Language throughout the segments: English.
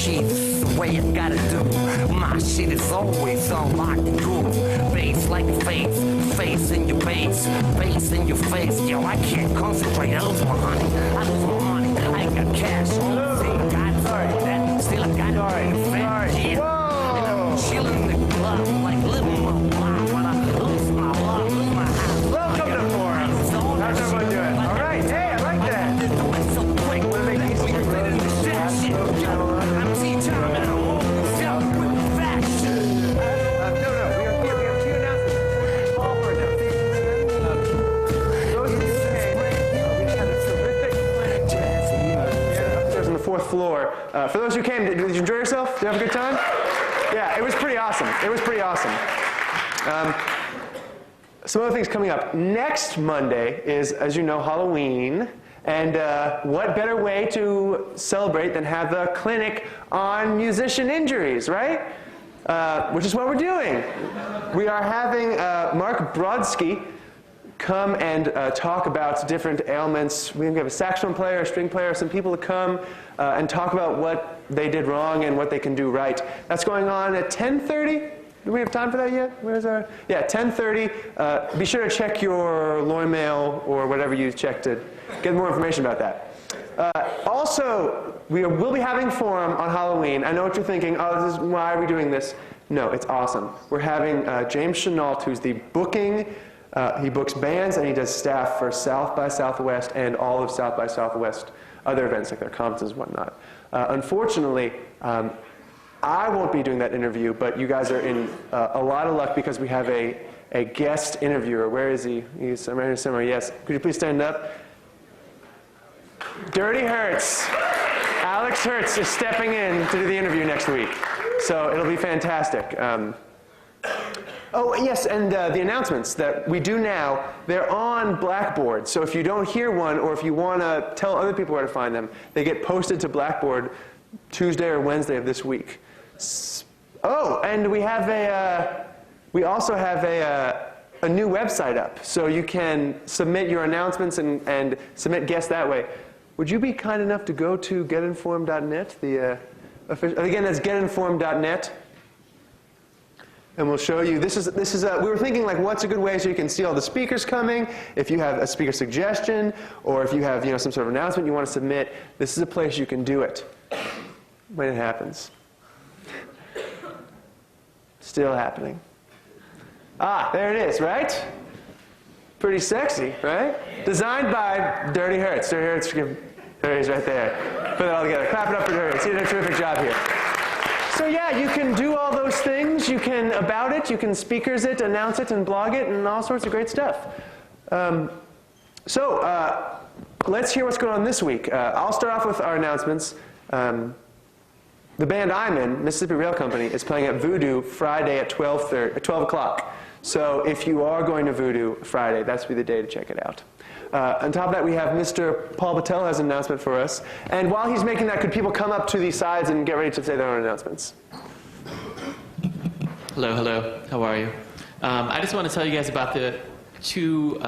keys, the way it gotta do. My shit is always on lock and groove. Bass like a face in your face in your face. Yo, I can't concentrate, I lose my money. I ain't got cash. Still I got it. And I'm chilling in the club like living my life. When I lose my love, lose my house. Welcome to Forum. How's everyone doing? All right. Hey, I like that. So quick, when they make me fit in the shit. I'm T-Time and I'm walking self with fashion. No, we have two announcements. All for those of you who came, we had a terrific upstairs on the 4th floor. For those who came, did you enjoy yourself? Did you have a good time? Yeah, it was pretty awesome. Some other things coming up. Next Monday is, as you know, Halloween. And what better way to celebrate than have the clinic on musician injuries, right? Which is what we're doing. We are having Mark Brodsky come and talk about different ailments. We have a saxophone player, a string player, some people to come and talk about what they did wrong and what they can do right. That's going on at 10:30. Do we have time for that yet? Where's our? Yeah, 10:30. Be sure to check your Loy Mail or whatever you check to get more information about that. Also, we'll be having Forum on Halloween. I know what you're thinking. Oh, why are we doing this? No, it's awesome. We're having James Chenault, who's the booking. He books bands and he does staff for South by Southwest and all of South by Southwest, other events like their conferences and whatnot. Unfortunately, I won't be doing that interview, but you guys are in a lot of luck because we have a guest interviewer. Where is he? He's right here somewhere. Yes. Could you please stand up? Dirty Hertz. Alex Hertz is stepping in to do the interview next week. So it'll be fantastic. Oh, yes, and the announcements that we do now, they're on Blackboard. So if you don't hear one, or if you want to tell other people where to find them, they get posted to Blackboard Tuesday or Wednesday of this week. Oh, and we also have a new website up. So you can submit your announcements and submit guests that way. Would you be kind enough to go to getinformed.net? Again, that's getinformed.net. And we'll show you, we were thinking like what's a good way so you can see all the speakers coming. If you have a speaker suggestion, or if you have some sort of announcement you want to submit, this is a place you can do it when it happens. Still happening. Ah, there it is, right? Pretty sexy, right? Designed by Dirty Hertz. Dirty Hertz, there he is right there. Put it all together. Clap it up for Dirty Hertz. He did a terrific job here. So yeah, you can do all those things. You can about it, you can speakers it, announce it, and blog it, and all sorts of great stuff. Let's hear what's going on this week. I'll start off with our announcements. The band I'm in, Mississippi Rail Company, is playing at Voodoo Friday at 12 o'clock. So if you are going to Voodoo Friday, that's be the day to check it out. On top of that, we have Mr. Paul Patel has an announcement for us. And while he's making that, could people come up to these sides and get ready to say their own announcements? Hello. How are you? I just want to tell you guys about the two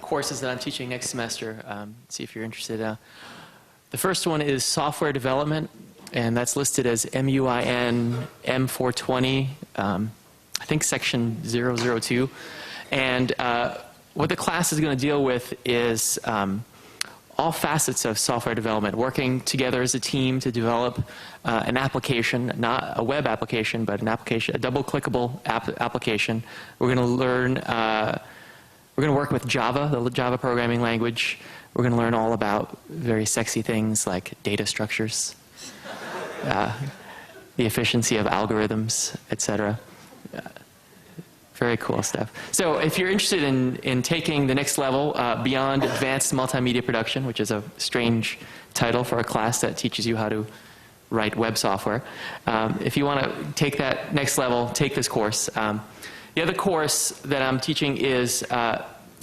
courses that I'm teaching next semester. See if you're interested. The first one is software development, and that's listed as MUIN M420, I think section 002. And what the class is going to deal with is all facets of software development, working together as a team to develop an application, not a web application, but an application, a double-clickable application. We're going to learn, we're going to work with Java, the Java programming language. We're going to learn all about very sexy things like data structures, the efficiency of algorithms, etc. Very cool stuff. So if you're interested in taking the next level beyond advanced multimedia production, which is a strange title for a class that teaches you how to write web software, if you want to take that next level, take this course. The other course that I'm teaching is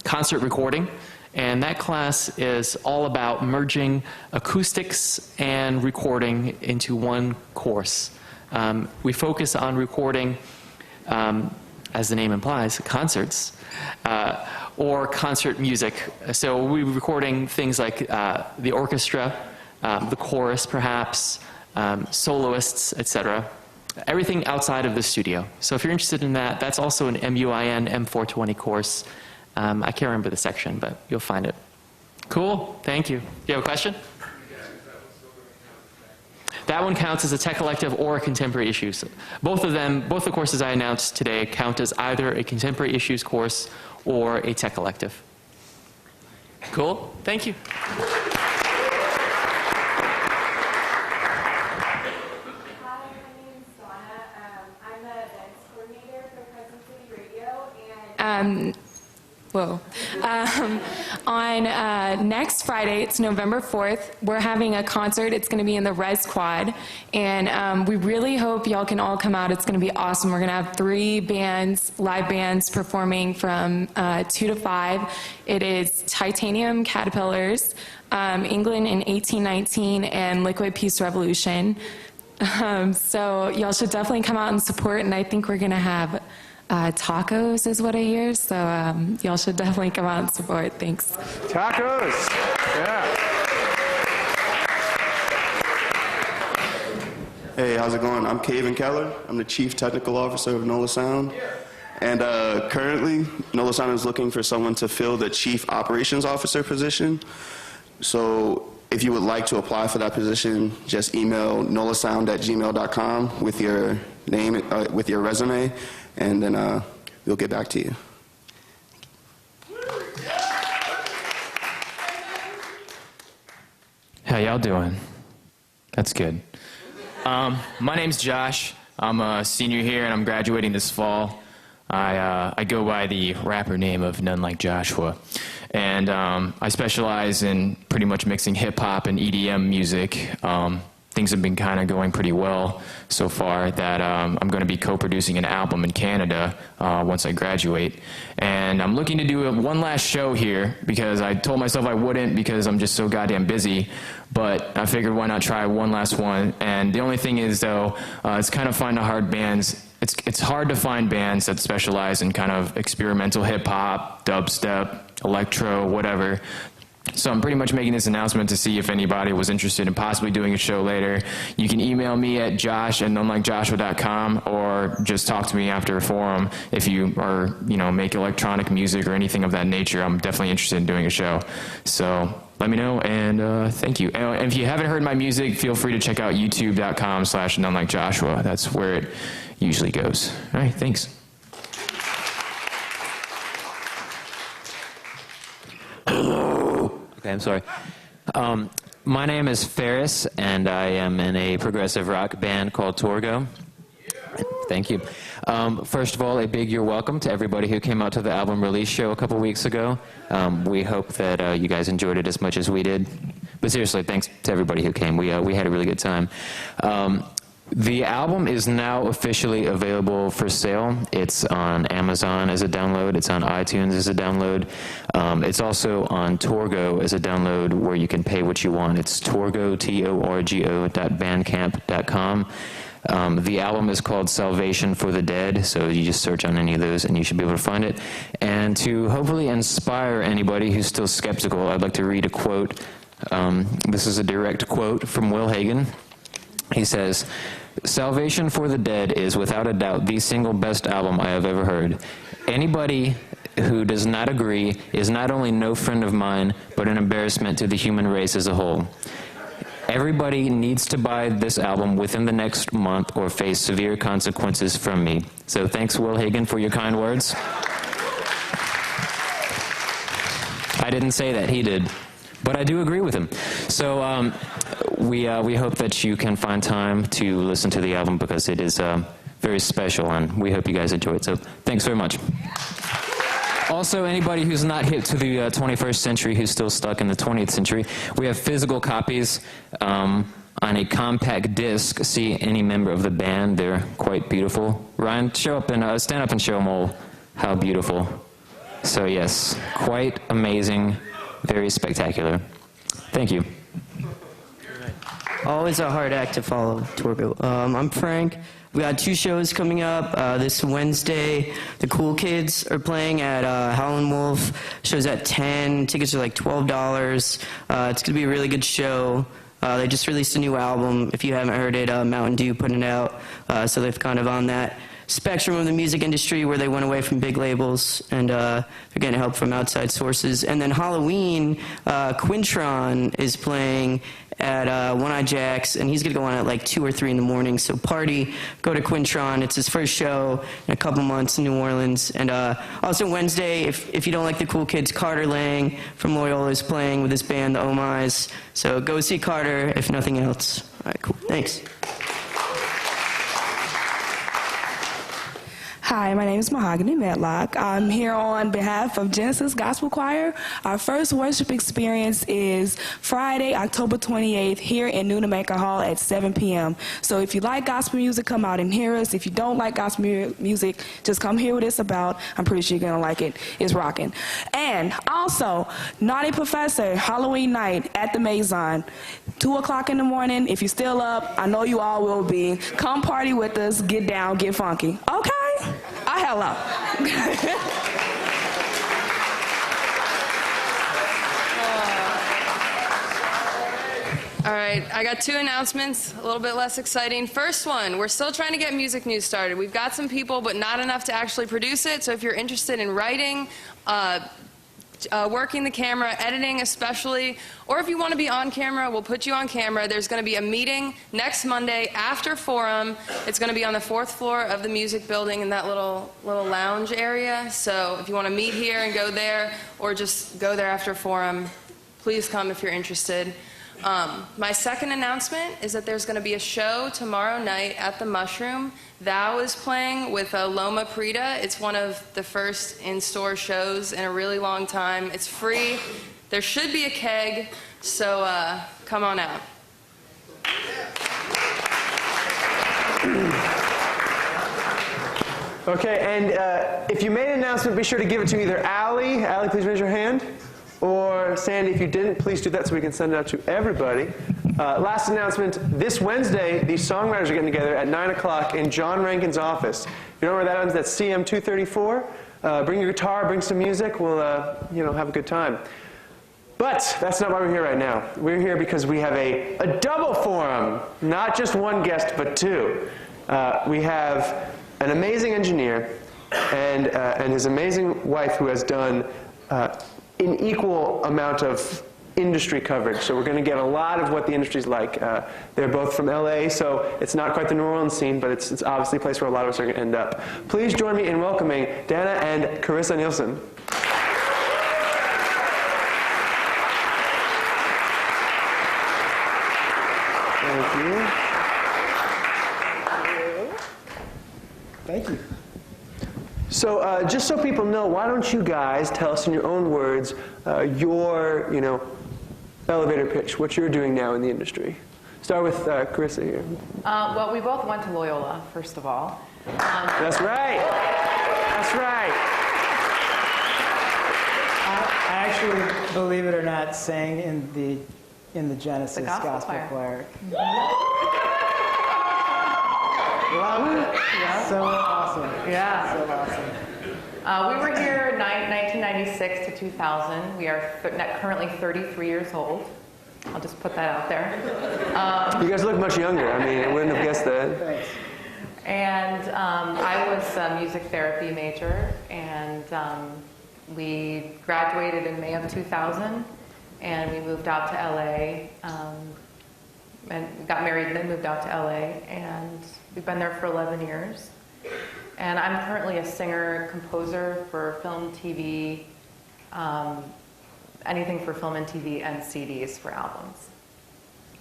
concert recording, and that class is all about merging acoustics and recording into one course. We focus on recording as the name implies, concerts, or concert music. So we're recording things like the orchestra, the chorus perhaps, soloists, etc. Everything outside of the studio. So if you're interested in that, that's also an MUIN M420 course. I can't remember the section, but you'll find it. Cool, thank you. Do you have a question? That one counts as a tech elective or a contemporary issues. Both the courses I announced today count as either a contemporary issues course or a tech elective. Cool, thank you. On next Friday, it's November 4th, we're having a concert. It's going to be in the Res Quad, and we really hope y'all can all come out. It's going to be awesome. We're going to have 3 bands, live bands, performing from 2 to 5. It is Titanium Caterpillars, England in 1819, and Liquid Peace Revolution. So y'all should definitely come out and support, and I think we're going to have tacos is what I hear, so y'all should definitely come out and support. Thanks. Tacos! Yeah. Hey, how's it going? I'm Caven Keller. I'm the Chief Technical Officer of NOLA Sound. And currently, NOLA Sound is looking for someone to fill the Chief Operations Officer position. So if you would like to apply for that position, just email nolasound@gmail.com with your name, with your resume, and then we'll get back to you. How y'all doing? That's good. My name's Josh. I'm a senior here, and I'm graduating this fall. I go by the rapper name of None Like Joshua. And I specialize in pretty much mixing hip-hop and EDM music. Things have been kind of going pretty well so far that I'm going to be co-producing an album in Canada once I graduate. And I'm looking to do one last show here because I told myself I wouldn't because I'm just so goddamn busy. But I figured why not try one last one. And the only thing is, though, it's kind of finding hard bands. It's hard to find bands that specialize in kind of experimental hip-hop, dubstep, electro, whatever. So I'm pretty much making this announcement to see if anybody was interested in possibly doing a show later. You can email me at josh@nonelikejoshua.com or just talk to me after a forum if you are, make electronic music or anything of that nature. I'm definitely interested in doing a show. So let me know, and thank you. And if you haven't heard my music, feel free to check out youtube.com/nonelikejoshua. That's where it usually goes. All right, thanks. Okay, I'm sorry. My name is Ferris, and I am in a progressive rock band called Torgo. Thank you. First of all, a big you're welcome to everybody who came out to the album release show a couple weeks ago. We hope that you guys enjoyed it as much as we did. But seriously, thanks to everybody who came. We had a really good time. The album is now officially available for sale. It's on Amazon as a download. It's on iTunes as a download. It's also on Torgo as a download where you can pay what you want. It's Torgo, torgo.bandcamp.com. The album is called Salvation for the Dead, so you just search on any of those and you should be able to find it. And to hopefully inspire anybody who's still skeptical, I'd like to read a quote. This is a direct quote from Will Hagen. He says, "Salvation for the Dead is without a doubt the single best album I have ever heard. Anybody who does not agree is not only no friend of mine, but an embarrassment to the human race as a whole. Everybody needs to buy this album within the next month or face severe consequences from me." So thanks, Will Hagen, for your kind words. I didn't say that, he did. But I do agree with him. So we hope that you can find time to listen to the album because it is very special, and we hope you guys enjoy it. So thanks very much. Also, anybody who's not hip to the 21st century, who's still stuck in the 20th century, we have physical copies on a compact disc. See any member of the band. They're quite beautiful. Ryan, show up and stand up and show them all how beautiful. So yes, quite amazing. Very spectacular. Thank you. Always a hard act to follow, Torgo. I'm Frank. We got 2 shows coming up. This Wednesday, the Cool Kids are playing at Howlin' Wolf. Show's at 10. Tickets are like $12. It's going to be a really good show. They just released a new album. If you haven't heard it, Mountain Dew putting it out. So they're kind of on that spectrum of the music industry where they went away from big labels, and they're getting help from outside sources. And then Halloween, Quintron is playing at One Eye Jack's, and he's going to go on at like 2 or 3 in the morning. So party, go to Quintron. It's his first show in a couple months in New Orleans. And also Wednesday, if you don't like the cool kids, Carter Lang from Loyola is playing with his band, the Oh My's. So go see Carter, if nothing else. All right, cool. Thanks. Hi, my name is Mahogany Medlock. I'm here on behalf of Genesis Gospel Choir. Our first worship experience is Friday, October 28th, here in Nunamaker Hall at 7 p.m. So if you like gospel music, come out and hear us. If you don't like gospel music, just come hear what it's about. I'm pretty sure you're going to like it. It's rocking. And also, Naughty Professor, Halloween night at the Maison, 2 o'clock in the morning. If you're still up, I know you all will be. Come party with us, get down, get funky. Okay? Hello. All right, I got 2 announcements, a little bit less exciting. First one, we're still trying to get music news started. We've got some people, but not enough to actually produce it. So if you're interested in writing, working the camera, editing especially, or if you want to be on camera, we'll put you on camera. There's going to be a meeting next Monday after Forum. It's going to be on the 4th floor of the music building in that little lounge area. So if you want to meet here and go there, or just go there after Forum, please come if you're interested. My second announcement is that there's going to be a show tomorrow night at the Mushroom. Thou is playing with Loma Prida. It's one of the first in-store shows in a really long time. It's free. There should be a keg, so come on out. Okay, and if you made an announcement, be sure to give it to either Allie. Allie, please raise your hand. Or Sandy, if you didn't, please do that so we can send it out to everybody. Last announcement, this Wednesday, these songwriters are getting together at 9 o'clock in John Rankin's office. If you don't know where that is, that's CM 234. Bring your guitar, bring some music. We'll have a good time. But that's not why we're here right now. We're here because we have a double forum. Not just one guest, but 2. We have an amazing engineer and his amazing wife who has done an equal amount of industry coverage. So we're going to get a lot of what the industry's like. They're both from LA, so it's not quite the New Orleans scene, but it's obviously a place where a lot of us are going to end up. Please join me in welcoming Dana and Charissa Nielsen. Thank you. Thank you. So just so people know, why don't you guys tell us in your own words your, elevator pitch, what you're doing now in the industry. Start with Charissa here. Well, we both went to Loyola, first of all. That's right. That's right. I actually, believe it or not, sang in the Genesis Gospel Choir. Love it. Yeah. So awesome. Yeah. So awesome. We were here 1996 to 2000. We are currently 33 years old. I'll just put that out there. You guys look much younger. I mean, I wouldn't have guessed that. Thanks. And I was a music therapy major, and we graduated in May of 2000, and we moved out to LA, and got married and then moved out to LA, and we've been there for 11 years. And I'm currently a singer, composer for film, TV, anything for film and TV, and CDs for albums.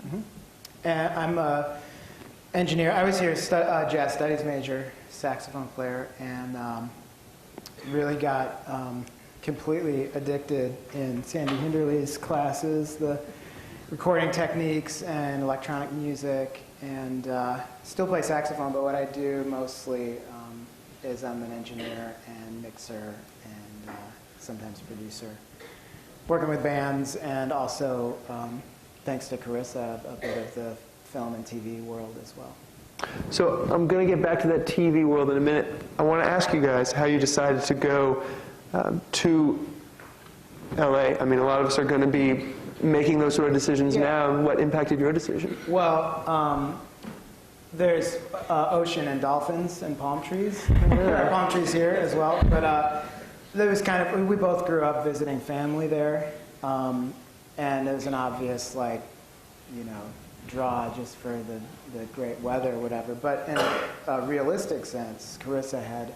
Mm-hmm. And I'm an engineer. I was here, jazz studies major, saxophone player, and really got completely addicted in Sandy Hinderly's classes, the recording techniques and electronic music, and still play saxophone, but what I do mostly is I'm an engineer and mixer and sometimes producer, working with bands, and also, thanks to Charissa, a bit of the film and TV world as well. So I'm going to get back to that TV world in a minute. I want to ask you guys how you decided to go to LA. I mean, a lot of us are going to be making those sort of decisions now, and what impacted your decision? Well, there's ocean and dolphins and palm trees. There are palm trees here as well. But there was kind of, we both grew up visiting family there. And it was an obvious, like, you know, draw just for the great weather or whatever. But in a realistic sense, Charissa had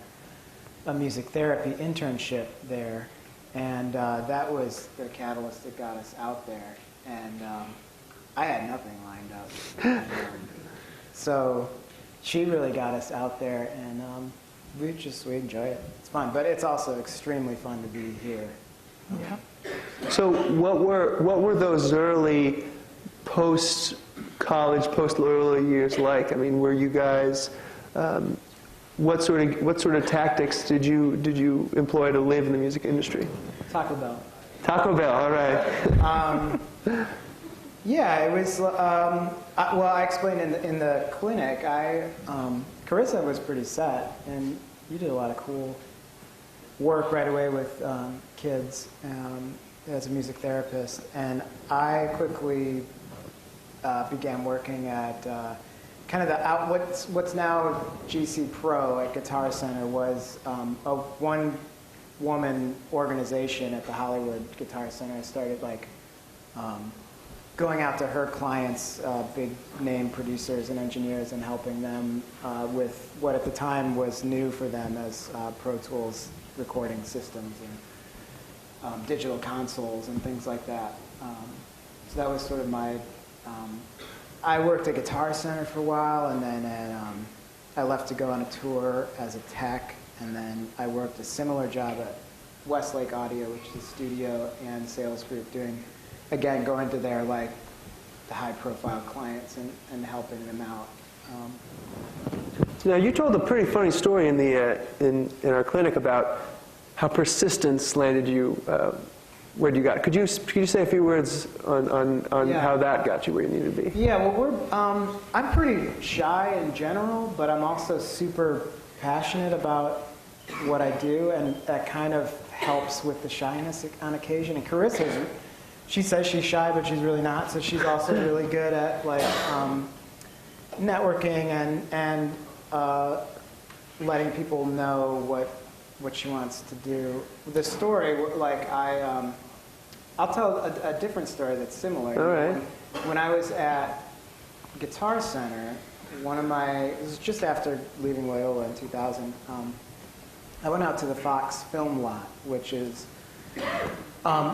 a music therapy internship there. And that was the catalyst that got us out there. And I had nothing lined up. And, so she really got us out there, and we enjoy it. It's fun, but it's also extremely fun to be here. Yeah. So what were those early post-college, post-Loyola years like? I mean, were you guys, what sort of tactics did you employ to live in the music industry? Taco Bell. Taco Bell, all right. Yeah, it was, well, I explained in the clinic, Charissa was pretty set, and you did a lot of cool work right away with kids as a music therapist, and I quickly began working at kind of what's now GC Pro at Guitar Center was a one-woman organization at the Hollywood Guitar Center. I started like going out to her clients, big name producers and engineers, and helping them with what at the time was new for them as Pro Tools recording systems and digital consoles and things like that. So that was sort of my, I worked at Guitar Center for a while, and then I left to go on a tour as a tech, and then I worked a similar job at Westlake Audio, which is a studio and sales group, doing, again, going to their like the high-profile clients and helping them out. Now, you told a pretty funny story in the in our clinic about how persistence landed you where you got. Could you say a few words on how that got you where you needed to be? Yeah, well, I'm pretty shy in general, but I'm also super passionate about what I do, and that kind of helps with the shyness on occasion. And Charissa, she says she's shy, but she's really not. So she's also really good at like networking and letting people know what she wants to do. The story, like I'll tell a different story that's similar. All right. When I was at Guitar Center, it was just after leaving Loyola in 2000. I went out to the Fox film lot, which is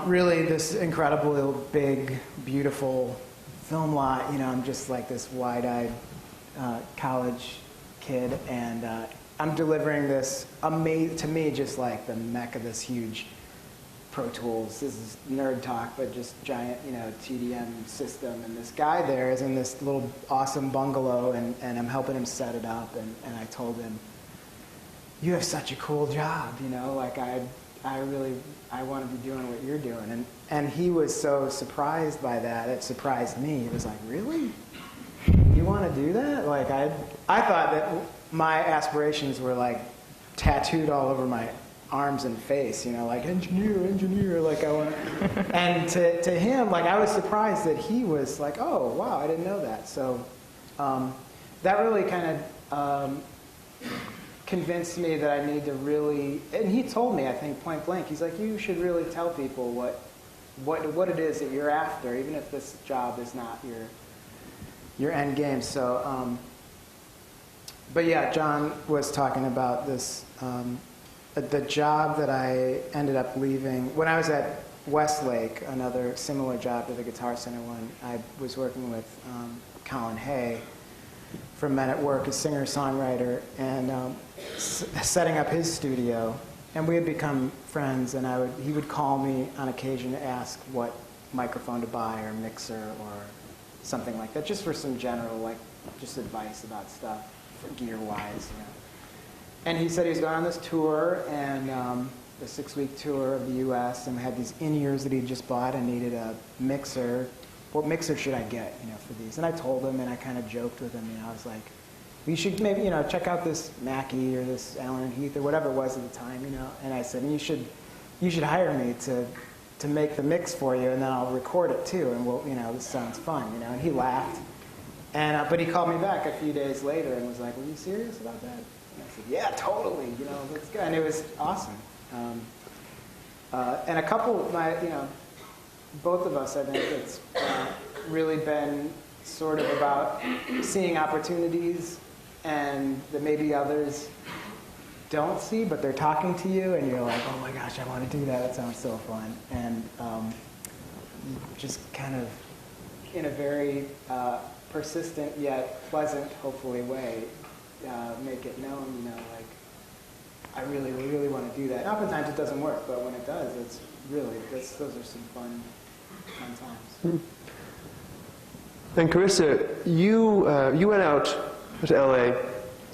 really this incredible, big, beautiful film lot. You know, I'm just like this wide-eyed college kid, and I'm delivering this, to me, just like the mecca, this huge Pro Tools. This is nerd talk, but just giant, you know, TDM system. And this guy there is in this little awesome bungalow, and I'm helping him set it up, and I told him, you have such a cool job, you know, like I want to be doing what you're doing. And he was so surprised by that, it surprised me. He was like, really? You want to do that? Like I thought that my aspirations were like tattooed all over my arms and face, you know, like engineer, like I want. And to him, like I was surprised that he was like, oh wow, I didn't know that. So that really kind of convinced me that I need to really, and he told me, I think point blank, he's like, you should really tell people what it is that you're after, even if this job is not your end game. So, but yeah, John was talking about this, the job that I ended up leaving, when I was at Westlake, another similar job to the Guitar Center one, I was working with Colin Hay from Men at Work, a singer-songwriter, and setting up his studio. And we had become friends, and he would call me on occasion to ask what microphone to buy or mixer or something like that, just for some general, like, just advice about stuff, for gear-wise, you know. And he said he was going on this tour, and the 6-week tour of the U.S., and had these in-ears that he just bought and needed a mixer. What mixer should I get, you know, for these? And I told him, and I kind of joked with him, you know, I was like, you should maybe, you know, check out this Mackie or this Allen & Heath or whatever it was at the time, you know. And I said, you should hire me to to make the mix for you, and then I'll record it too, and we'll, this sounds fun, And he laughed, and but he called me back a few days later and was like, "Were you serious about that?" And I said, "Yeah, totally. That's good." And it was awesome. And a couple, both of us, I think it's really been sort of about seeing opportunities, and that maybe others don't see, but they're talking to you, and you're like, "Oh my gosh, I want to do that. That sounds so fun." And just kind of, in a very persistent yet pleasant, hopefully, way, make it known, like, I really, really want to do that. And oftentimes it doesn't work, but when it does, it's really, those are some fun times. And Charissa, you went out to LA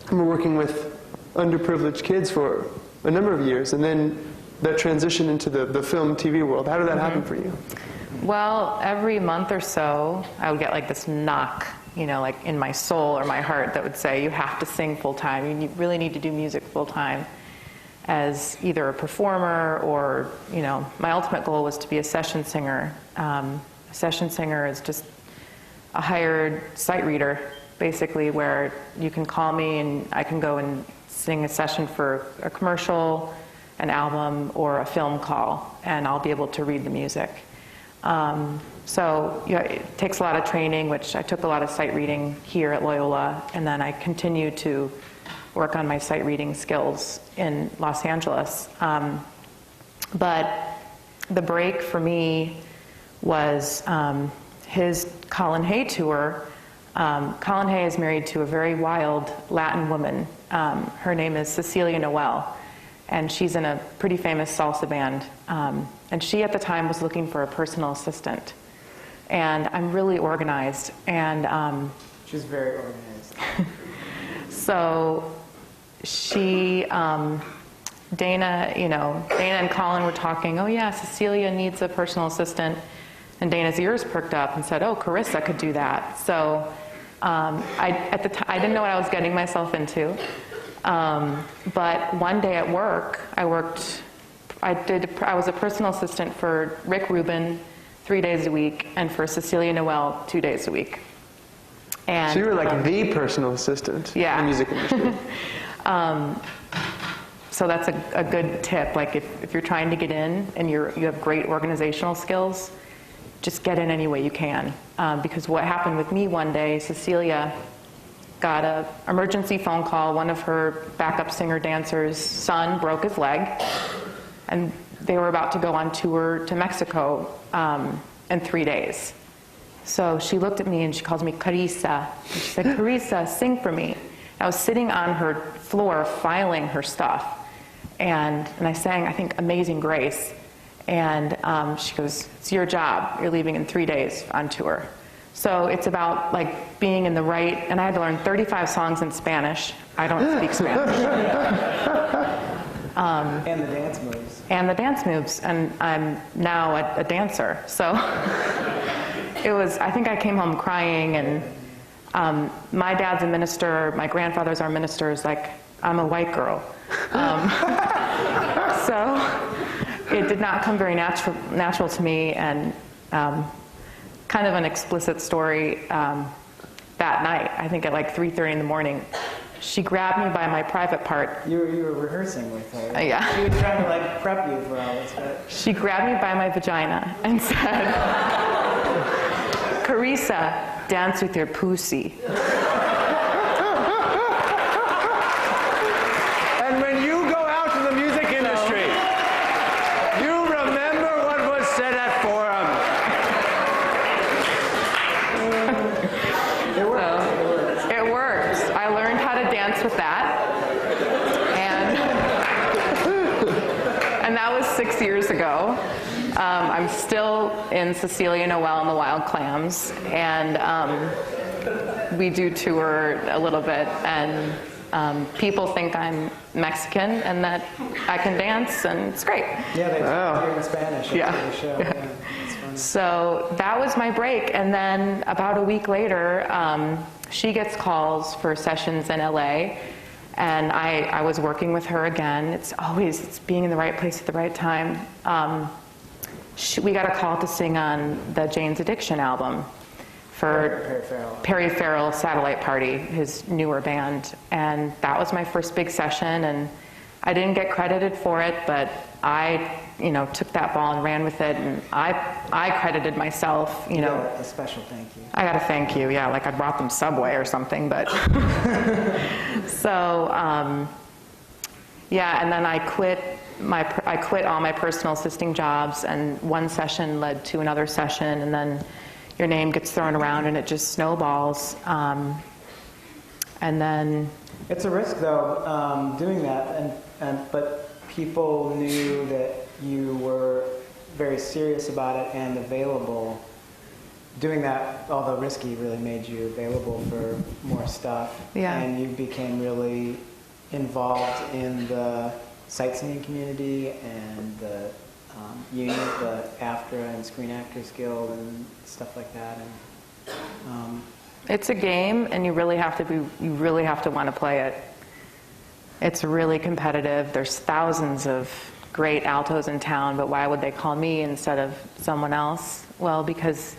and were working with underprivileged kids for a number of years, and then that transition into the film TV world. How did that happen for you? Well, every month or so, I would get like this knock, like in my soul or my heart that would say, you have to sing full time. You really need to do music full time as either a performer or, my ultimate goal was to be a session singer. A session singer is just a hired sight reader, basically, where you can call me and I can go and sing a session for a commercial, an album, or a film call, and I'll be able to read the music. So it takes a lot of training, which I took a lot of sight reading here at Loyola, and then I continue to work on my sight reading skills in Los Angeles. But the break for me was his Colin Hay tour. Colin Hay is married to a very wild Latin woman. Her name is Cecilia Noel, and she's in a pretty famous salsa band. And she at the time was looking for a personal assistant. And I'm really organized, and she's very organized. So she, Dana and Colin were talking, "Oh yeah, Cecilia needs a personal assistant." And Dana's ears perked up and said, "Oh, Charissa could do that." So I didn't know what I was getting myself into. But one day at work, I was a personal assistant for Rick Rubin 3 days a week, and for Cecilia Noel 2 days a week. And, so you were like the personal assistant in the music industry. So that's a good tip. Like if you're trying to get in and you have great organizational skills, just get in any way you can. Because what happened with me one day, Cecilia got an emergency phone call. One of her backup singer-dancer's son broke his leg, and they were about to go on tour to Mexico in 3 days. So she looked at me and she calls me Charissa. And she said, "Charissa, sing for me." I was sitting on her floor filing her stuff, and I sang, I think, Amazing Grace. And she goes, "It's your job. You're leaving in 3 days on tour." So it's about like being in the right, and I had to learn 35 songs in Spanish. I don't speak Spanish. And the dance moves. And the dance moves, and I'm now a dancer. So I think I came home crying, and my dad's a minister, my grandfather's our ministers, like, I'm a white girl. So it did not come very natural to me, and kind of an explicit story that night, I think at like 3:30 in the morning, she grabbed me by my private part. You were rehearsing with her. Yeah. She was trying to like prep you for all this. But... She grabbed me by my vagina and said, "Charissa, dance with your pussy." And when you go out to the music industry, you remember what was said at Forum. It worked. I learned how to dance with that. And that was 6 years ago. I'm still in Cecilia Noel and the Wild Clams, and we do tour a little bit, and people think I'm Mexican and that I can dance, and it's great. Yeah, they talk in Spanish. Yeah. The show. Yeah. It's funny. So that was my break, and then about a week later, she gets calls for sessions in LA, and I was working with her again. It's being in the right place at the right time. we got a call to sing on the Jane's Addiction album for Perry Farrell Satellite Party, his newer band. And that was my first big session, and I didn't get credited for it, but I, took that ball and ran with it, and I credited myself, You got a special thank you. I got a thank you, yeah, like I brought them Subway or something, but. So, yeah, and then I quit all my personal assisting jobs, and one session led to another session, and then your name gets thrown around and it just snowballs. And then... It's a risk, though, doing that, but people knew that you were very serious about it and available. Doing that, although risky, really made you available for more stuff. Yeah. And you became really involved in the sightseeing community and the union, the AFTRA and Screen Actors Guild and stuff like that. And it's a game, and you really have to want to play it. It's really competitive. There's thousands of great altos in town, but why would they call me instead of someone else? Well, because,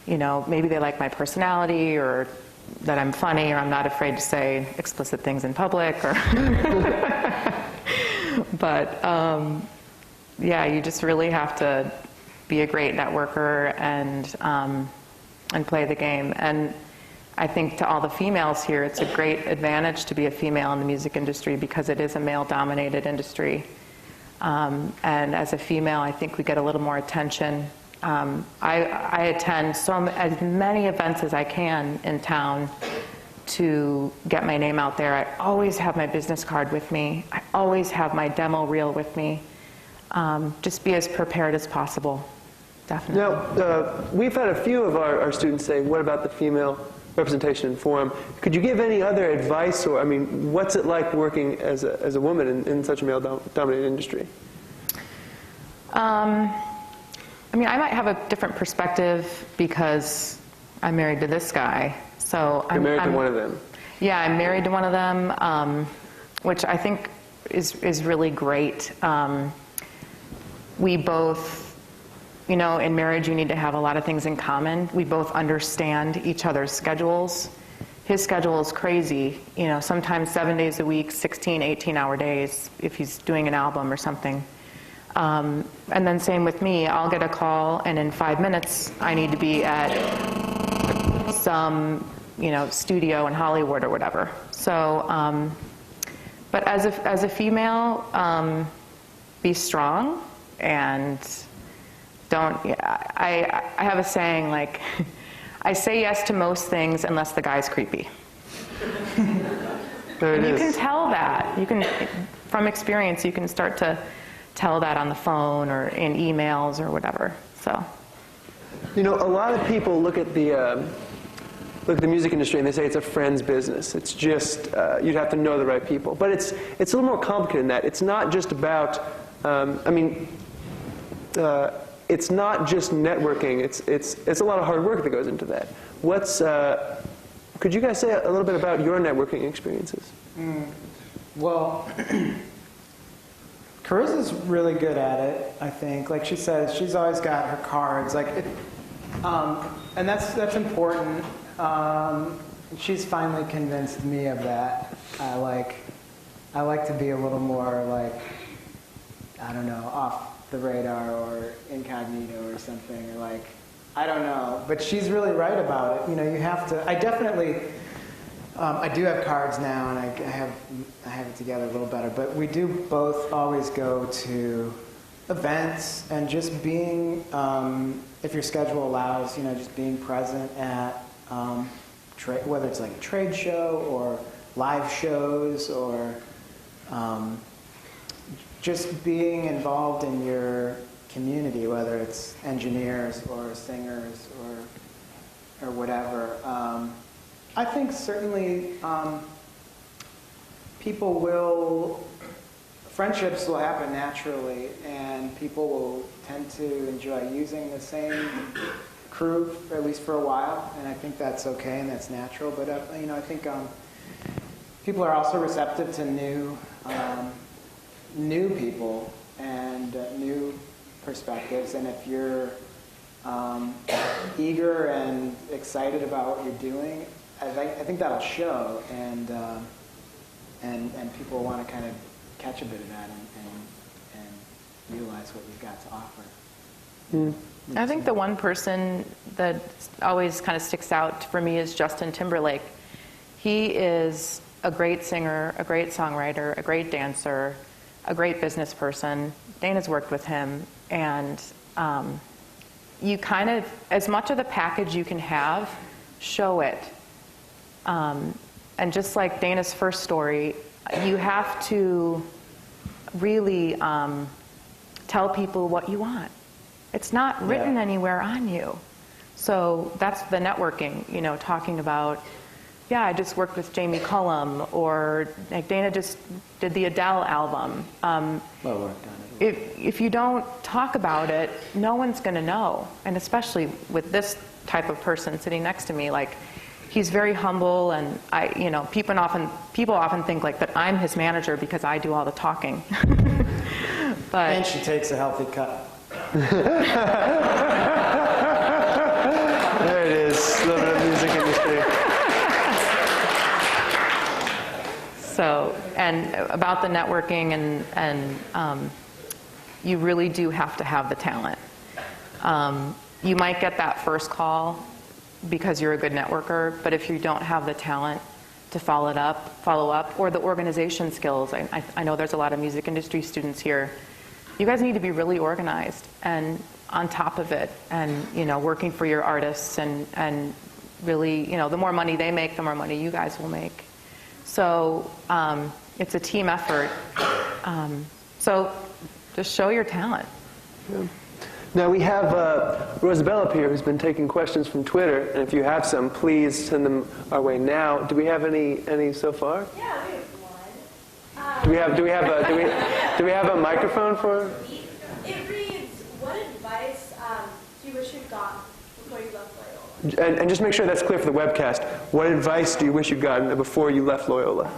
maybe they like my personality, or that I'm funny, or I'm not afraid to say explicit things in public, or but yeah, you just really have to be a great networker and play the game. And I think to all the females here, it's a great advantage to be a female in the music industry because it is a male-dominated industry. And as a female, I think we get a little more attention. I attend as many events as I can in town to get my name out there. I always have my business card with me. I always have my demo reel with me. Just be as prepared as possible, definitely. Now, we've had a few of our students say, what about the female representation in Forum? Could you give any other advice, or, what's it like working as a woman in such a male-dominated industry? I might have a different perspective because I'm married to this guy. So You're married to one of them? Yeah, I'm married to one of them, which I think is really great. We both, in marriage you need to have a lot of things in common. We both understand each other's schedules. His schedule is crazy, sometimes 7 days a week, 16, 18-hour days if he's doing an album or something. And then same with me. I'll get a call, and in 5 minutes I need to be at some studio in Hollywood or whatever. So, but as a female, be strong and don't. I have a saying like, I say yes to most things unless the guy's creepy. There it is. You can tell that. From experience, you can start to tell that on the phone or in emails or whatever. So, a lot of people look at the music industry and they say it's a friend's business. It's just you'd have to know the right people. But it's a little more complicated than that. It's not just about. It's not just networking. It's a lot of hard work that goes into that. Could you guys say a little bit about your networking experiences? Well, Carissa's really good at it, I think. Like she says, she's always got her cards. And that's important. She's finally convinced me of that. I like to be a little more off the radar or incognito or something, or I don't know. But she's really right about it. You have to. I definitely. I do have cards now, and I have it together a little better. But we do both always go to events and just being, if your schedule allows, just being present at whether it's like a trade show or live shows or just being involved in your community, whether it's engineers or singers or whatever. I think certainly friendships will happen naturally, and people will tend to enjoy using the same crew, at least for a while, and I think that's okay and that's natural. But I think people are also receptive to new people and new perspectives, and if you're eager and excited about what you're doing, I think that'll show, and people want to kind of catch a bit of that and realize what we've got to offer. I think the one person that always kind of sticks out for me is Justin Timberlake. He is a great singer, a great songwriter, a great dancer, a great business person. Dana's worked with him, and you kind of, as much of the package you can have, show it. And just like Dana's first story, you have to really tell people what you want. It's not written anywhere on you. So that's the networking, you know, talking about, yeah, I just worked with Jamie Cullum, or like Dana just did the Adele album. Well worked on it. If you don't talk about it, no one's going to know. And especially with this type of person sitting next to me, like, he's very humble, and you know, people often think like that I'm his manager because I do all the talking. But and she takes a healthy cut. There it is, a little bit of music industry. So, and about the networking, and you really do have to have the talent. You might get that first call because you're a good networker, but if you don't have the talent to follow up, or the organization skills, I know there's a lot of music industry students here. You guys need to be really organized and on top of it, and you know, working for your artists, and really, you know, the more money they make, the more money you guys will make. So it's a team effort. So just show your talent. Yeah. Now we have Rosabelle up here who's been taking questions from Twitter, and if you have some, please send them our way now. Do we have any so far? Yeah, we have one. Do we have a microphone for? It reads, "What advice do you wish you'd gotten before you left Loyola?" And just make sure that's clear for the webcast. What advice do you wish you'd gotten before you left Loyola?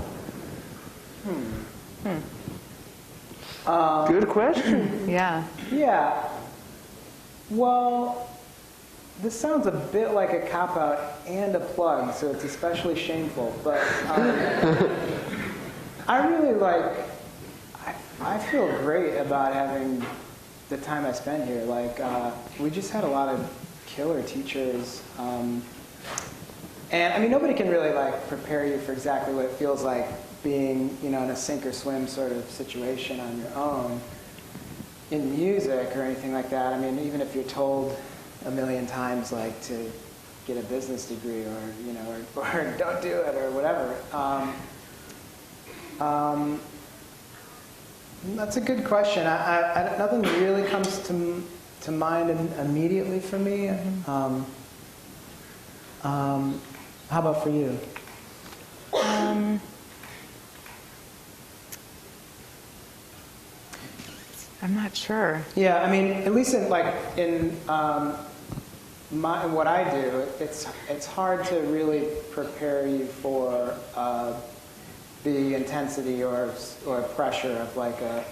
Good question. Yeah. Yeah. Well, this sounds a bit like a cop-out and a plug, so it's especially shameful. But I really I feel great about having the time I spent here. Like, we just had a lot of killer teachers. And I mean, nobody can really prepare you for exactly what it feels like being, you know, in a sink or swim sort of situation on your own in music or anything like that. I mean, even if you're told a million times, like, to get a business degree, or, you know, or don't do it, or whatever. That's a good question. Nothing really comes to mind immediately for me. How about for you? I'm not sure. Yeah, I mean, at least in what I do, it's hard to really prepare you for the intensity or pressure of like a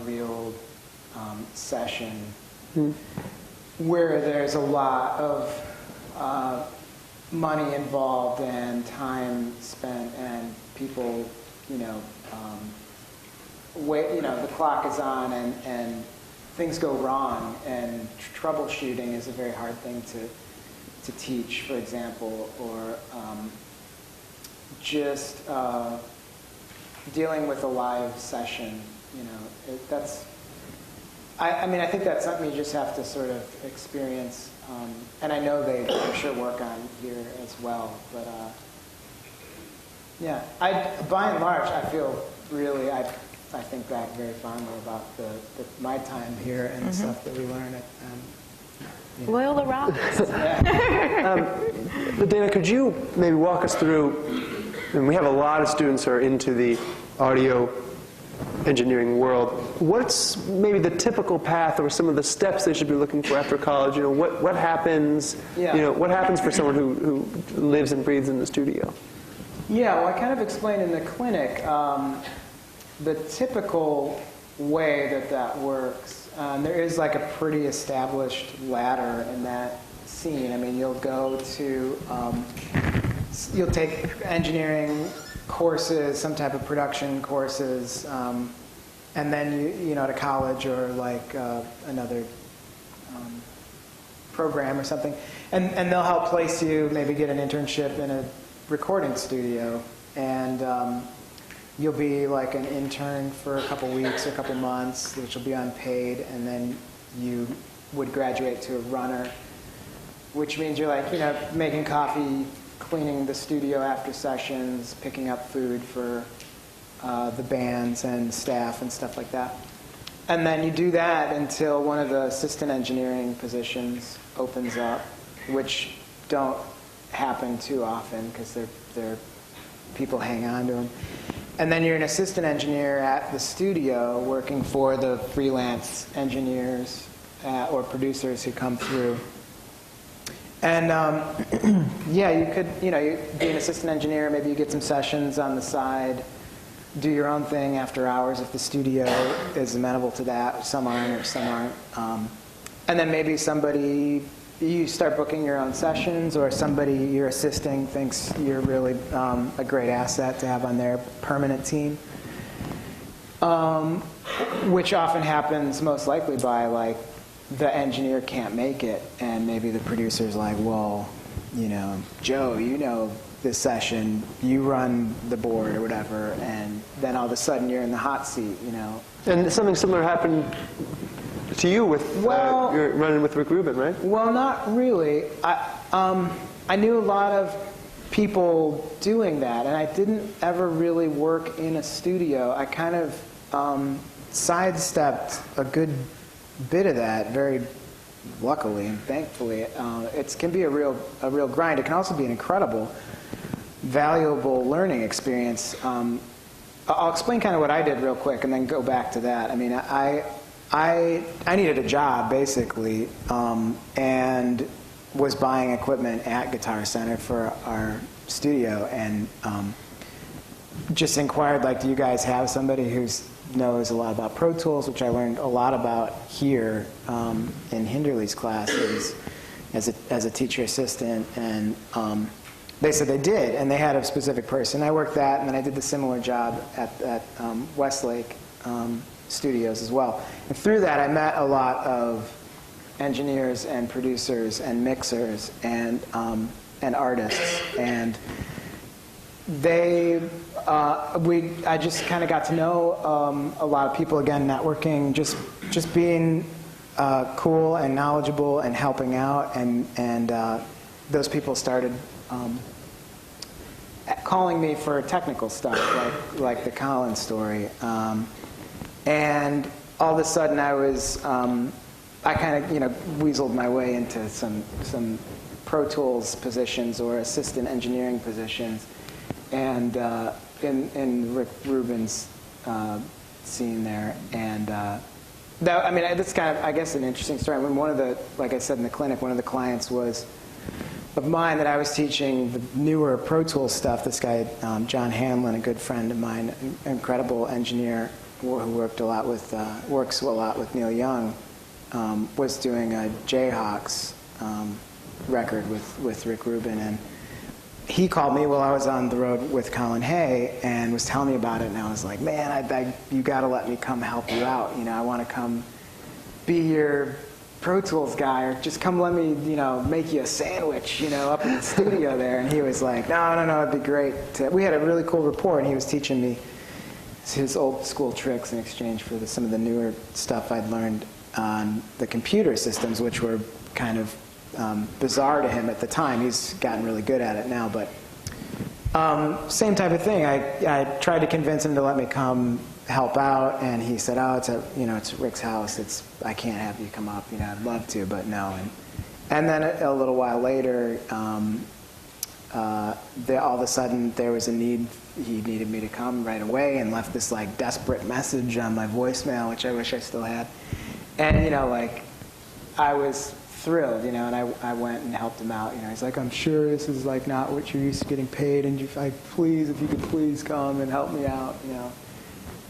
real session where there's a lot of money involved and time spent and people, you know, the clock is on and things go wrong, and troubleshooting is a very hard thing to teach, for example, or just dealing with a live session, you know, I mean, I think that's something you just have to sort of experience, and I know they for sure work on here as well, but yeah, by and large, I feel really, I think back very fondly about my time here and the stuff that we learned at Loyola rocks. Dana, could you maybe walk us through, and we have a lot of students who are into the audio engineering world. What's maybe the typical path or some of the steps they should be looking for after college? You know, what happens, you know, what happens for someone who lives and breathes in the studio? Yeah, well, I kind of explained in the clinic the typical way that works There is like a pretty established ladder in that scene. I mean, you'll go to, you'll take engineering courses, some type of production courses, and then you know, to college or like another program or something, and they'll help place you, maybe get an internship in a recording studio, and you'll be like an intern for a couple weeks or a couple months, which will be unpaid, and then you would graduate to a runner, which means you're like, you know, making coffee, cleaning the studio after sessions, picking up food for the bands and staff and stuff like that. And then you do that until one of the assistant engineering positions opens up, which don't happen too often because they're people hang on to them. And then you're an assistant engineer at the studio working for the freelance engineers or producers who come through. And yeah, you could, you know, you be an assistant engineer, maybe you get some sessions on the side, do your own thing after hours if the studio is amenable to that. Some aren't or some aren't. And then maybe somebody, you start booking your own sessions, or somebody you're assisting thinks you're really a great asset to have on their permanent team. Which often happens most likely by like the engineer can't make it, and maybe the producer's like, well, you know, Joe, you know this session, you run the board or whatever, and then all of a sudden you're in the hot seat, you know. And something similar happened to you with you're running with Rick Rubin, right? Well, not really. I knew a lot of people doing that, and I didn't ever really work in a studio. I kind of sidestepped a good bit of that, very luckily and thankfully. It can be a real grind. It can also be an incredible, valuable learning experience. I'll explain kind of what I did real quick and then go back to that. I mean, I needed a job basically, and was buying equipment at Guitar Center for our studio, and just inquired, like, do you guys have somebody who knows a lot about Pro Tools, which I learned a lot about here in Hinderley's classes as a teacher assistant, and they said they did, and they had a specific person. I worked that, and then I did the similar job at Westlake Studios as well. And through that, I met a lot of engineers and producers and mixers and artists, and I just kind of got to know a lot of people, again, networking, just being cool and knowledgeable and helping out, and those people started calling me for technical stuff, like the Collins story, and all of a sudden I was, I kind of, you know, weaseled my way into some Pro Tools positions or assistant engineering positions, and in Rick Rubin's scene there, and that, I mean, that's kind of, I guess, an interesting story. I mean, one of the, like I said in the clinic, one of the clients was of mine that I was teaching the newer Pro Tools stuff. This guy, John Hanlon, a good friend of mine, an incredible engineer who works a lot with Neil Young, was doing a Jayhawks record with Rick Rubin, and he called me while I was on the road with Colin Hay and was telling me about it, and I was like, man, you got to let me come help you out. You know, I want to come be your Pro Tools guy, or just come let me, you know, make you a sandwich, you know, up in the studio there. And he was like, no, it'd be great. We had a really cool rapport, and he was teaching me his old school tricks in exchange for some of the newer stuff I'd learned on the computer systems, which were kind of bizarre to him at the time. He's gotten really good at it now, but same type of thing. I tried to convince him to let me come help out, and he said, "Oh, it's Rick's house. I can't have you come up. You know, I'd love to, but no." And then a little while later, all of a sudden there was a need. He needed me to come right away, and left this like desperate message on my voicemail, which I wish I still had. And you know, like, I was thrilled, you know, and I went and helped him out. You know, he's like, "I'm sure this is like not what you're used to getting paid, and if you could please come and help me out," you know.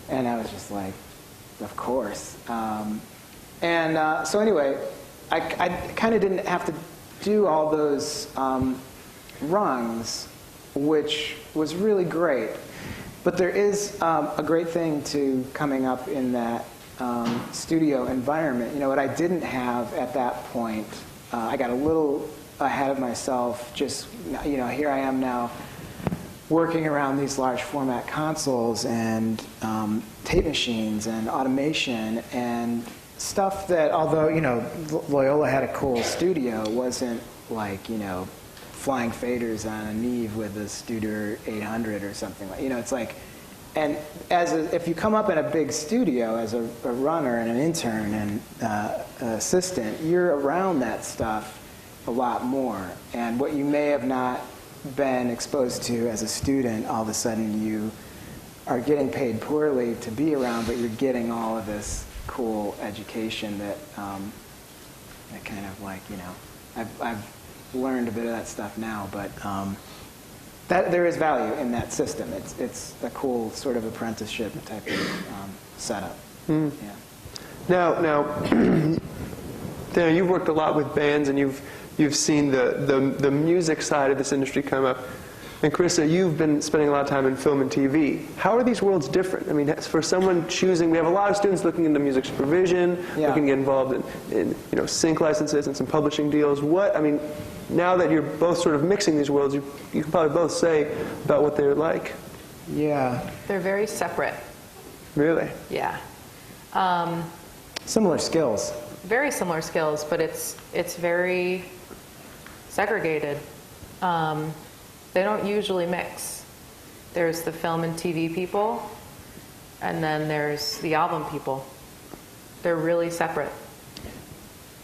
And I was just like, of course. And so anyway, I kind of didn't have to do all those rungs, which was really great. But there is a great thing to coming up in that studio environment. You know, what I didn't have at that point, I got a little ahead of myself. Just, you know, here I am now working around these large format consoles and tape machines and automation and stuff that, although, you know, Loyola had a cool studio, wasn't like, you know, flying faders on a Neve with a Studer 800 or something like, you know, it's like, and if you come up in a big studio as a runner and an intern and an assistant, you're around that stuff a lot more. And what you may have not been exposed to as a student, all of a sudden you are getting paid poorly to be around, but you're getting all of this cool education that that kind of like, you know, I've learned a bit of that stuff now, but that there is value in that system. It's a cool sort of apprenticeship type of setup. Mm. Yeah. Now, Dan, you've worked a lot with bands, and you've seen the music side of this industry come up. And Charissa, you've been spending a lot of time in film and TV. How are these worlds different? I mean, for someone choosing, we have a lot of students looking into music supervision, looking to get involved in you know, sync licenses and some publishing deals. What, I mean, now that you're both sort of mixing these worlds, you can probably both say about what they're like. Yeah. They're very separate. Really? Yeah. Similar skills. Very similar skills, but it's very segregated. They don't usually mix. There's the film and TV people, and then there's the album people. They're really separate.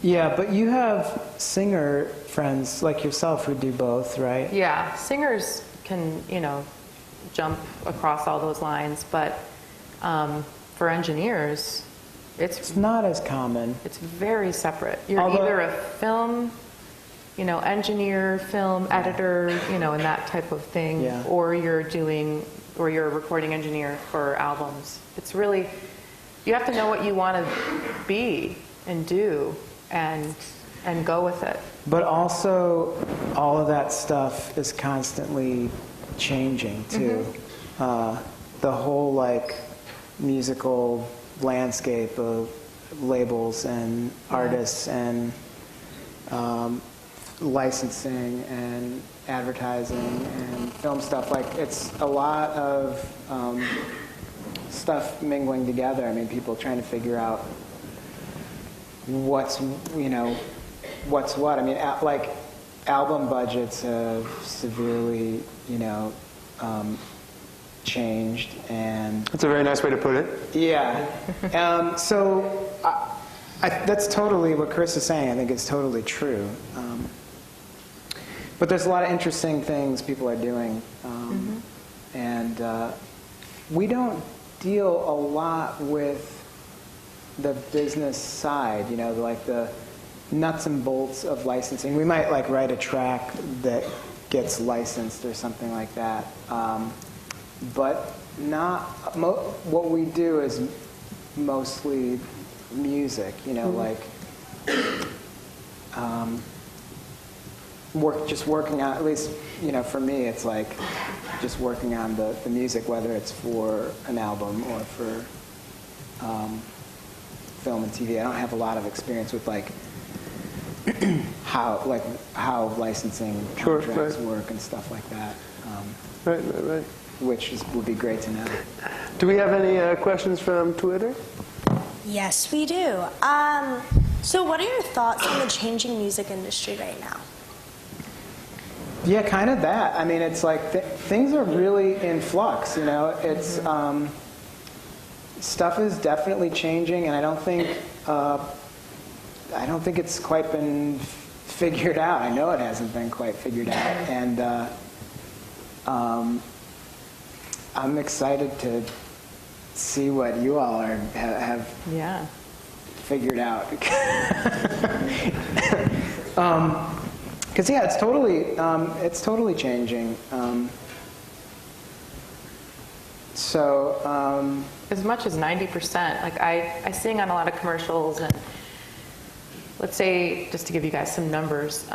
Yeah, but you have singer friends like yourself who do both, right? Yeah, singers can, you know, jump across all those lines, but for engineers, it's not as common. It's very separate. You're either a film, you know, engineer, film editor, you know, and that type of thing, yeah, or you're a recording engineer for albums. It's really, you have to know what you want to be and do and go with it. But also, all of that stuff is constantly changing too. Mm-hmm. The whole like musical landscape of labels and artists and licensing and advertising and film stuff, like it's a lot of stuff mingling together. I mean, people trying to figure out what's, you know, what's what. I mean, like album budgets have severely, you know, changed, and that's a very nice way to put it. Yeah. So that's totally what Chris is saying. I think it's totally true. But there's a lot of interesting things people are doing, and we don't deal a lot with the business side. You know, like the nuts and bolts of licensing. We might like write a track that gets licensed or something like that. But not what we do is mostly music, you know, like just working on, at least, you know, for me, it's like just working on the music, whether it's for an album or for film and TV. I don't have a lot of experience with like how licensing contracts work and stuff like that. Right. Which would be great to know. Do we have any questions from Twitter? Yes, we do. So what are your thoughts on the changing music industry right now? Yeah, kind of that. I mean, it's like things are really in flux, you know. It's stuff is definitely changing, and I don't think it's quite been figured out. I know it hasn't been quite figured out, and I'm excited to see what you all have figured out. Because yeah, it's totally changing. As much as 90%, like I sing on a lot of commercials, and let's say, just to give you guys some numbers,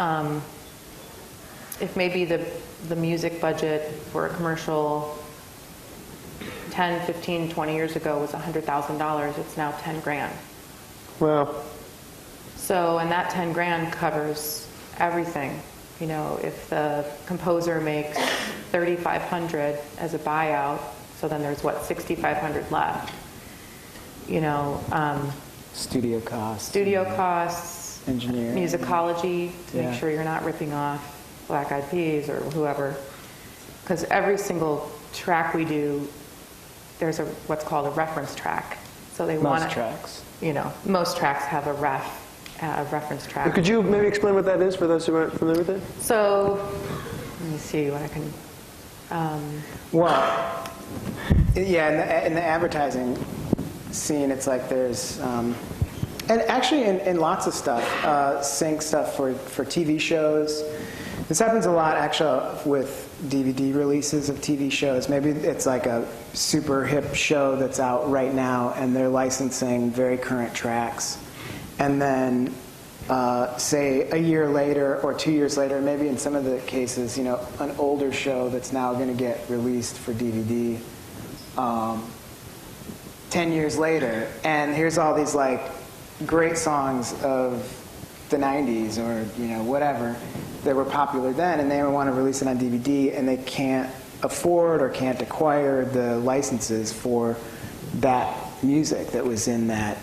if maybe the music budget for a commercial 10, 15, 20 years ago was $100,000, it's now 10 grand. Wow. So, and that 10 grand covers everything. You know, if the composer makes 3,500 as a buyout, so then there's what, 6,500 left. You know, Studio costs. Engineering. Musicology, to make sure you're not ripping off Black Eyed Peas or whoever. Because every single track we do, there's what's called a reference track. So they want Most tracks. You know, most tracks have a reference track. Could you maybe explain what that is for those who aren't familiar with it? So, let me see what I can. Well, yeah, in the advertising scene, it's like there's, and actually in lots of stuff, sync stuff for TV shows. This happens a lot, actually, with DVD releases of TV shows. Maybe it's like a super hip show that's out right now, and they're licensing very current tracks. And then, say, a year later or 2 years later, maybe in some of the cases, you know, an older show that's now going to get released for DVD 10 years later. And here's all these, like, great songs of the 90s or, you know, whatever that were popular then, and they want to release it on DVD, and they can't afford or can't acquire the licenses for that music that was in that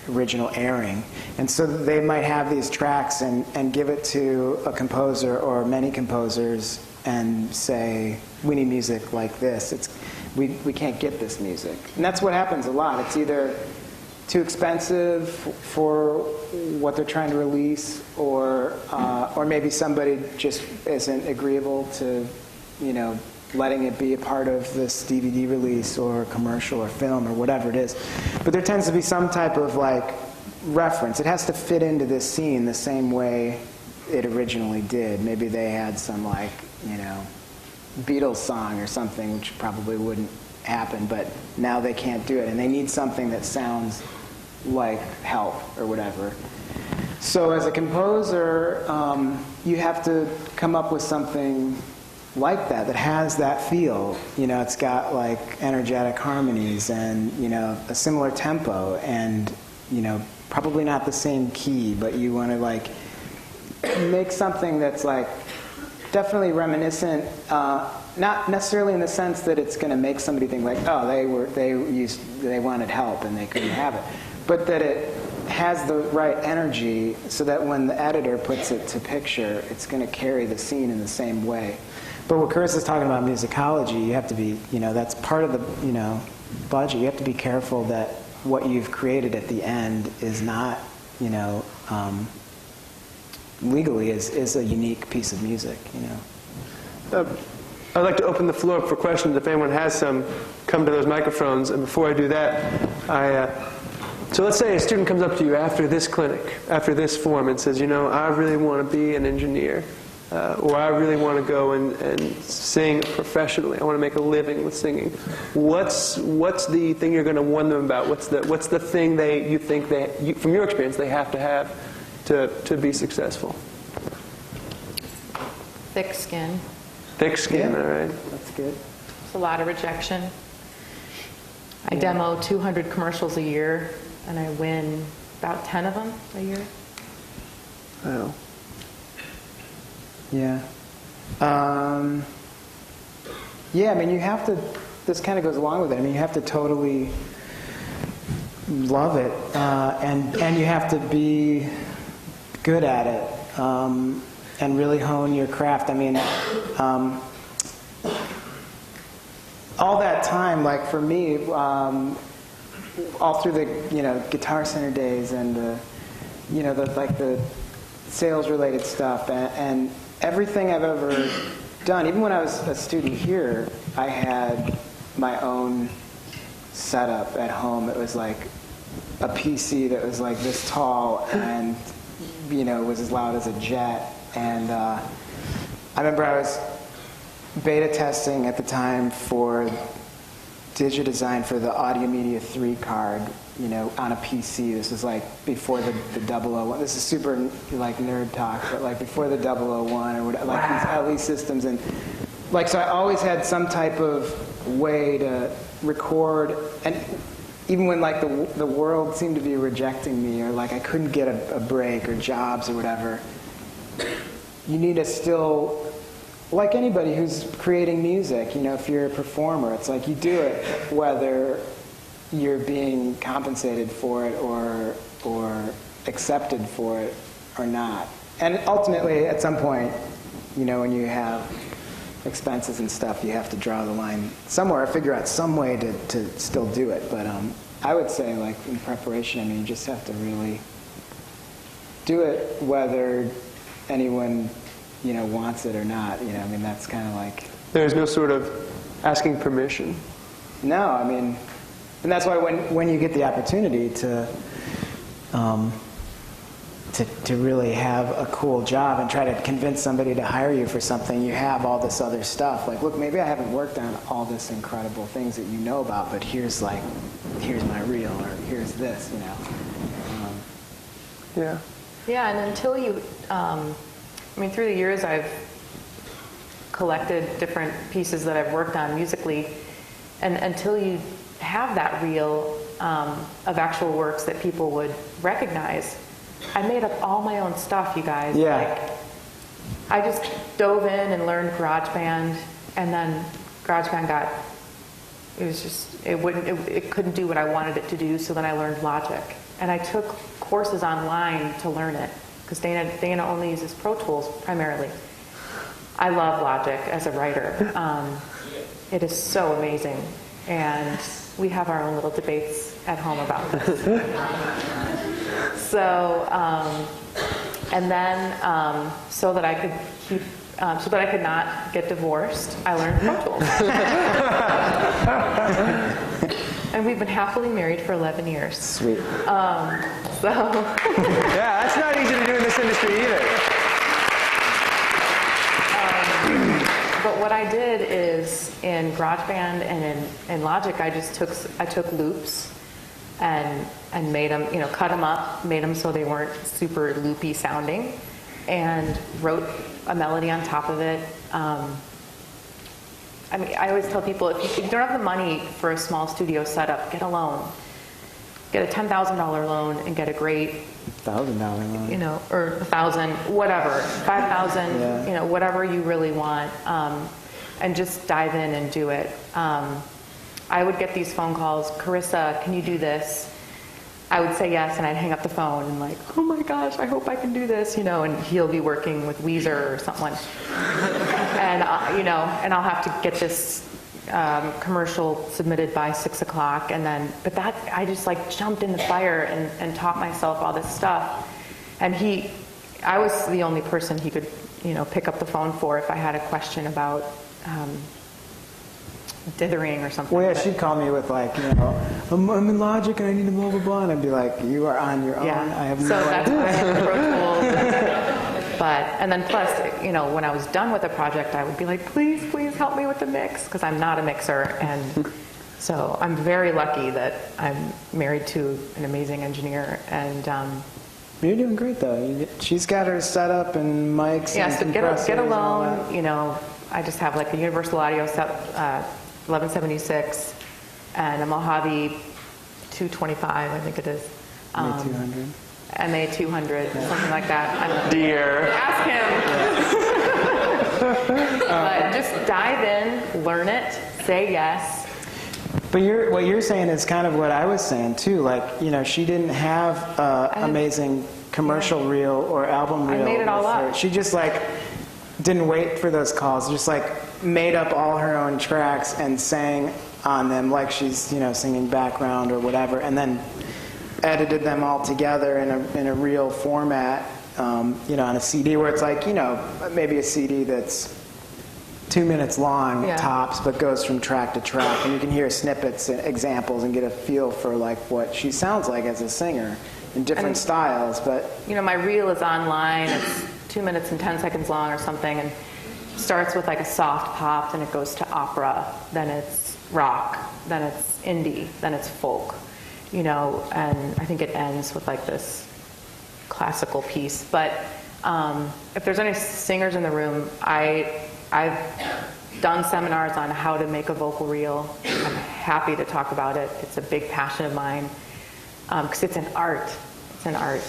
original airing. And so they might have these tracks and give it to a composer or many composers and say, we need music like this. We can't get this music. And that's what happens a lot. It's either too expensive for what they're trying to release, or maybe somebody just isn't agreeable to, you know, letting it be a part of this DVD release or commercial or film or whatever it is. But there tends to be some type of like reference. It has to fit into this scene the same way it originally did. Maybe they had some like, you know, Beatles song or something, which probably wouldn't happen, but now they can't do it, and they need something that sounds like Help or whatever. So as a composer, you have to come up with something like that has that feel. You know, it's got like energetic harmonies and, you know, a similar tempo and, you know, probably not the same key, but you want to like make something that's like definitely reminiscent, not necessarily in the sense that it's going to make somebody think like, oh, they wanted help and they couldn't have it, but that it has the right energy so that when the editor puts it to picture, it's going to carry the scene in the same way. But what Charissa's talking about, musicology, you have to be, you know, that's part of the, you know, budget. You have to be careful that what you've created at the end is not, you know, legally is a unique piece of music, you know. I'd like to open the floor up for questions. If anyone has some, come to those microphones. And before I do that, so let's say a student comes up to you after this clinic, after this form, and says, you know, I really want to be an engineer. Or I really want to go and sing professionally. I want to make a living with singing. What's the thing you're going to warn them about? What's the thing you think from your experience, they have to be successful? Thick skin. Thick skin, Yeah. all right. That's good. It's a lot of rejection. I demo 200 commercials a year, and I win about 10 of them a year. Wow. Yeah. Yeah, I mean, you have to, this kind of goes along with it. I mean, you have to totally love it, and you have to be good at it, and really hone your craft. I mean, all that time, like for me, all through the, you know, Guitar Center days and the, you know, the sales-related stuff and everything I've ever done, even when I was a student here, I had my own setup at home. It was like a PC that was like this tall and, you know, was as loud as a jet. And I remember I was beta testing at the time for DigiDesign for the Audio Media 3 card, you know, on a PC. This was like before the 001. This is super like nerd talk, but like before the 001 or whatever, like these LE systems. And like, so I always had some type of way to record, and even when like the world seemed to be rejecting me, or like I couldn't get a break or jobs or whatever, you need to still, like anybody who's creating music, you know, if you're a performer, it's like you do it whether you're being compensated for it or accepted for it or not. And ultimately, at some point, you know, when you have expenses and stuff, you have to draw the line somewhere or figure out some way to still do it. But I would say, like, in preparation, I mean, you just have to really do it whether anyone, you know, wants it or not. You know, I mean, that's kind of like... There's no sort of asking permission. No, I mean, and that's why when you get the opportunity to really have a cool job and try to convince somebody to hire you for something, you have all this other stuff. Like, look, maybe I haven't worked on all this incredible things that you know about, but here's my reel, or here's this, you know. Yeah. Yeah, and until you, I mean, through the years I've collected different pieces that I've worked on musically, and until you have that reel of actual works that people would recognize, I made up all my own stuff, you guys. Yeah. Like, I just dove in and learned GarageBand, and then GarageBand it couldn't do what I wanted it to do, so then I learned Logic. And I took courses online to learn it, because Dana only uses Pro Tools primarily. I love Logic as a writer. It is so amazing. And we have our own little debates at home about this. So, and then so that I could not get divorced, I learned Pro Tools. And we've been happily married for 11 years. Sweet. Yeah, that's not easy to do in this industry either. But what I did is in GarageBand and in Logic, I took loops and made them, you know, cut them up, made them so they weren't super loopy sounding, and wrote a melody on top of it. I mean, I always tell people, if you don't have the money for a small studio setup, get a loan. Get a $10,000 loan and get a great $1,000 loan. You know, or $1,000, whatever, $5,000, yeah. You know, whatever you really want, and just dive in and do it. I would get these phone calls, Charissa, can you do this? I would say yes, and I'd hang up the phone and like, oh my gosh, I hope I can do this, you know, and he'll be working with Weezer or someone. And, you know, and I'll have to get this commercial submitted by 6 o'clock, and then, but that, I just like jumped in the fire and taught myself all this stuff. And I was the only person he could, you know, pick up the phone for if I had a question about dithering or something. Well, yeah, she'd call me with like, you know, I'm in Logic and I need to blah, blah, blah, and I'd be like, you are on your own. Yeah. I have so no that's idea. why I had the Pro Tools. And then plus, you know, when I was done with a project, I would be like, please help me with the mix, because I'm not a mixer. And so I'm very lucky that I'm married to an amazing engineer. And you're doing great though. She's got her setup and mics. Yeah, and so compressors get a and all loan. that. You know, I just have like a Universal Audio 1176 and a Mojave 225, I think it is. MA200. MA200, something like that. I don't know. Dear. Ask him. But just dive in, learn it, say yes. But what you're saying is kind of what I was saying too. Like, you know, she didn't have amazing commercial reel or album reel. I made it all with her. up. She just like didn't wait for those calls. Just like made up all her own tracks and sang on them like she's, you know, singing background or whatever, and then edited them all together in a real format, you know, on a CD where it's like, you know, maybe a CD that's 2 minutes long, Yeah. tops, but goes from track to track, and you can hear snippets and examples and get a feel for like what she sounds like as a singer in different styles. But You know, my reel is online. It's 2 minutes and 10 seconds long or something, and starts with like a soft pop, then it goes to opera, then it's rock, then it's indie, then it's folk, you know, and I think it ends with like this classical piece. But if there's any singers in the room, I've done seminars on how to make a vocal reel. I'm happy to talk about it. It's a big passion of mine because it's an art. It's an art.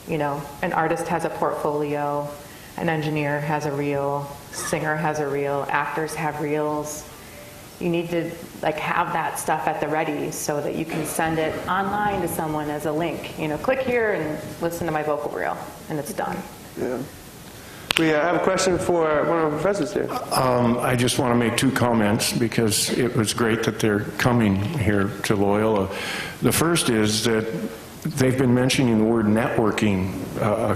You know, an artist has a portfolio, an engineer has a reel, singer has a reel, actors have reels. You need to like have that stuff at the ready so that you can send it online to someone as a link. You know, click here and listen to my vocal reel, and it's done. Yeah. We have a question for one of our professors here. I just want to make two comments because it was great that they're coming here to Loyola. The first is that they've been mentioning the word networking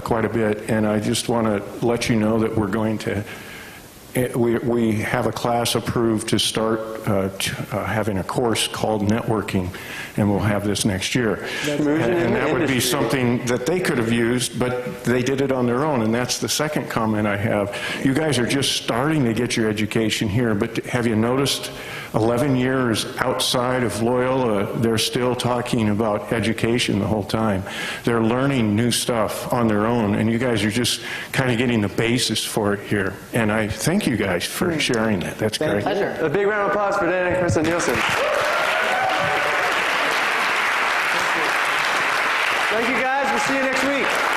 quite a bit, and I just want to let you know that we're going to, we have a class approved to start having a course called networking, and we'll have this next year. And that would be something that they could have used, but they did it on their own, and that's the second comment I have. You guys are just starting to get your education here, but have you noticed 11 years outside of Loyola, they're still talking about education the whole time. They're learning new stuff on their own, and you guys are just kind of getting the basis for it here. And I thank you guys for sharing that. That's great. Pleasure. A big round of applause for Dan and Charissa Nielsen. Thank you guys. We'll see you next week.